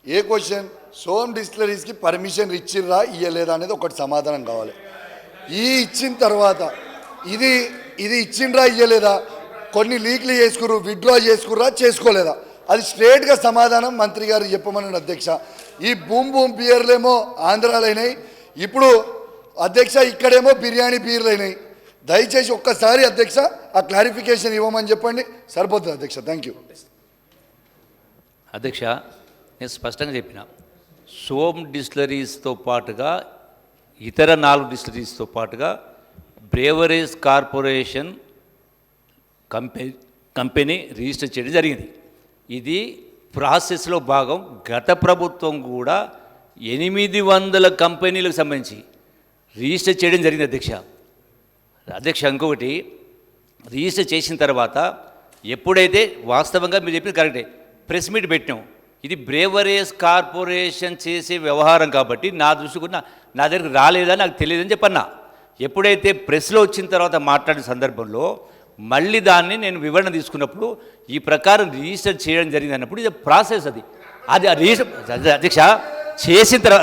ఏ question soan డిస్టిలరీస్కి permission ఇచ్చిర్రా ఇయ్యలేదా అనేది ఒకటి సమాధానం కావాలి. ఈ ఇచ్చిన తర్వాత ఇది ఇచ్చిండ్రా ఇయ్యలేదా, కొన్ని లీక్లు చేసుకుర్రు, విత్డ్రా చేసుకుర్రా చేసుకోలేదా, అది స్ట్రేట్గా సమాధానం మంత్రి గారు చెప్పమని అధ్యక్ష. ఈ బూమ్ బియర్లేమో ఆంధ్రాలో అయినాయి, ఇప్పుడు అధ్యక్ష ఇక్కడేమో బిర్యానీ బీర్లు అయినాయి. దయచేసి ఒక్కసారి అధ్యక్ష ఆ క్లారిఫికేషన్ ఇవ్వమని చెప్పండి, సరిపోతుంది అధ్యక్ష. థ్యాంక్ యూ అధ్యక్ష. నేను స్పష్టంగా చెప్పిన సోమ్ డిస్టిలరీస్తో పాటుగా ఇతర 4 డిస్టిలరీస్తో పాటుగా బ్రేవరీస్ కార్పొరేషన్ కంపెనీ రిజిస్టర్ చేయడం జరిగింది. ఇది ప్రాసెస్లో భాగం. గత ప్రభుత్వం కూడా 800 కంపెనీలకు సంబంధించి రిజిస్టర్ చేయడం జరిగింది అధ్యక్ష. ఇంకొకటి, రిజిస్టర్ చేసిన తర్వాత ఎప్పుడైతే వాస్తవంగా మీరు చెప్పింది కరెక్టే, ప్రెస్ మీట్ పెట్టాం. ఇది బ్రేవరీస్ కార్పొరేషన్ చేసే వ్యవహారం కాబట్టి నా దృష్టికి నా దగ్గరికి రాలేదని నాకు తెలియదని చెప్పన్నా. ఎప్పుడైతే ప్రెస్లో వచ్చిన తర్వాత మాట్లాడిన సందర్భంలో మళ్ళీ దాన్ని నేను వివరణ తీసుకున్నప్పుడు ఈ ప్రకారం రిజిస్టర్ చేయడం జరిగింది అన్నప్పుడు ఇది ప్రాసెస్. అది రిజిస్టర్ అధ్యక్ష చేసిన తర్వాత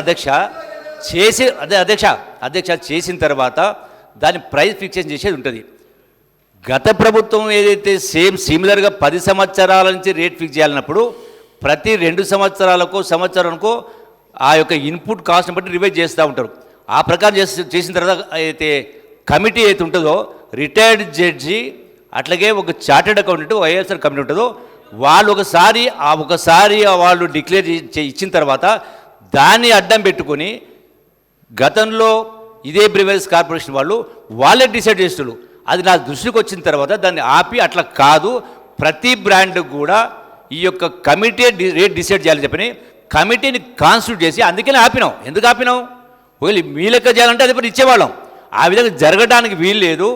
అధ్యక్ష చేసిన తర్వాత దాని ప్రైస్ ఫిక్సేషన్ చేసేది ఉంటుంది. గత ప్రభుత్వం ఏదైతే సిమిలర్గా 10 సంవత్సరాల నుంచి రేట్ ఫిక్స్ చేయాలన్నప్పుడు ప్రతి 2 సంవత్సరానికో ఆ యొక్క ఇన్పుట్ కాస్ట్ని బట్టి రివైజ్ చేస్తూ ఉంటారు. ఆ ప్రకారం చేసిన తర్వాత అయితే కమిటీ అయితే ఉంటుందో, రిటైర్డ్ జడ్జి అట్లాగే ఒక చార్టెడ్ అకౌంటెంట్ వైఎస్ఆర్ కమిటీ ఉంటుందో, వాళ్ళు ఒకసారి వాళ్ళు డిక్లేర్ ఇచ్చిన తర్వాత దాన్ని అడ్డం పెట్టుకొని గతంలో ఇదే బ్రేవరీస్ కార్పొరేషన్ వాళ్ళే డిసైడ్ చేస్తున్నారు. అది నా దృష్టికి వచ్చిన తర్వాత దాన్ని ఆపి అట్లా కాదు, ప్రతి బ్రాండ్ కూడా ఈ యొక్క కమిటీ రేట్ డిసైడ్ చేయాలని చెప్పని కమిటీని కాన్స్టిట్యూట్ చేసి అందుకనే ఆపినాం. ఎందుకు ఆపినాం? ఒకవేళ మీ లెక్క చేయాలంటే అది పని ఇచ్చేవాళ్ళం. ఆ విధంగా జరగడానికి వీలు లేదు.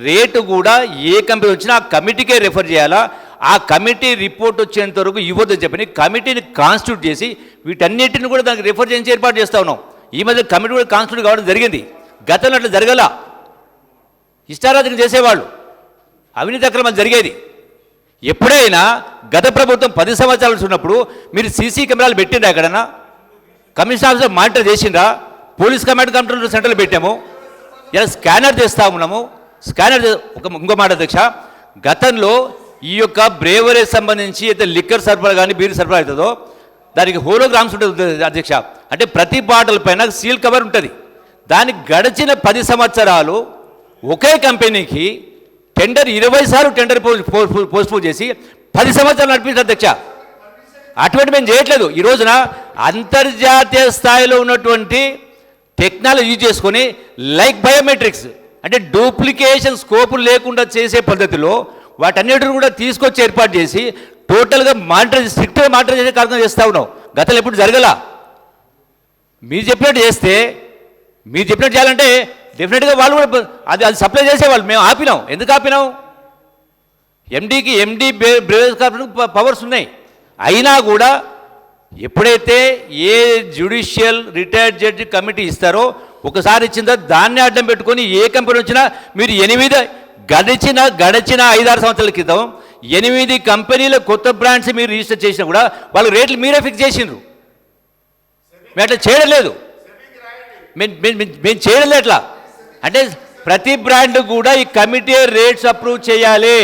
రేటు కూడా ఏ కంపెనీ వచ్చినా ఆ కమిటీకే రెఫర్ చేయాలా, ఆ కమిటీ రిపోర్ట్ వచ్చేంత వరకు ఇవ్వద్దని చెప్పని కమిటీని కాన్స్టిట్యూట్ చేసి వీటన్నిటిని కూడా దానికి రెఫర్ చేయించి ఏర్పాటు చేస్తూ ఉన్నాం. ఈ మధ్య కమిటీ కూడా కాన్స్టిట్యూట్ కావడం జరిగింది. గతంలో అట్లా జరగల, ఇష్టారాధన చేసేవాళ్ళు, అవినీతి అక్రమం జరిగేది. ఎప్పుడైనా గత ప్రభుత్వం 10 సంవత్సరాలు ఉన్నప్పుడు మీరు సీసీ కెమెరాలు పెట్టిండ్రా, ఎక్కడన్నా కమిషన్ ఆఫీసర్ మానిటర్ చేసిండ్రా? పోలీస్ కమాండ్ కంట్రోల్ సెంటర్లు పెట్టాము, ఇలా స్కానర్ చేస్తూ ఉన్నాము. ఇంకో మాట అధ్యక్ష, గతంలో ఈ యొక్క బ్రేవరీకి సంబంధించి అయితే లిక్కర్ సరఫరా కానీ బీర్ సరఫరా అవుతుందో దానికి హోలోగ్రామ్స్ ఉంటుంది అధ్యక్ష. అంటే ప్రతి బాటిల్ పైన సీల్ కవర్ ఉంటుంది. దానికి గడిచిన 10 సంవత్సరాలు ఒకే కంపెనీకి టెండర్ 20 సార్లు టెండర్ పోస్ట్పోన్ చేసి 10 సంవత్సరాలు నడిపించారు అధ్యక్ష. అటువంటి మేము చేయట్లేదు. ఈ రోజున అంతర్జాతీయ స్థాయిలో ఉన్నటువంటి టెక్నాలజీ యూజ్ చేసుకొని లైక్ బయోమెట్రిక్స్ అంటే డూప్లికేషన్ స్కోప్ లేకుండా చేసే పద్ధతిలో వాటన్నిటిని కూడా తీసుకొచ్చి ఏర్పాటు చేసి టోటల్గా స్ట్రిక్ట్గా మానిటర్ చేసే కార్యక్రమం చేస్తూ ఉన్నాం. గతంలో ఎప్పుడు జరగల. మీరు చెప్పినట్టు చేయాలంటే డెఫినెట్గా వాళ్ళు కూడా అది సప్లై చేసేవాళ్ళు. మేము ఆపినాం. ఎందుకు ఆపినాం? ఎండీ బ్రేవరీస్ కార్పొరేషన్ పవర్స్ ఉన్నాయి. అయినా కూడా ఎప్పుడైతే ఏ జ్యుడిషియల్ రిటైర్డ్ జడ్జి కమిటీ ఇస్తారో ఒకసారి ఇచ్చిన తర్వాత దాన్ని అడ్డం పెట్టుకొని ఏ కంపెనీ వచ్చినా మీరు గడిచిన 5-6 సంవత్సరాల క్రితం 8 కంపెనీల కొత్త బ్రాండ్స్ మీరు రిజిస్టర్ చేసినా కూడా వాళ్ళ రేట్లు మీరే ఫిక్స్ చేసిండ్రు. మేము అట్లా చేయడం లేదు. మేము చేయడం లేదు అట్లా. అంటే ప్రతి బ్రాండ్ కూడా ఈ కమిటీ రేట్స్ అప్రూవ్ చేయాలి.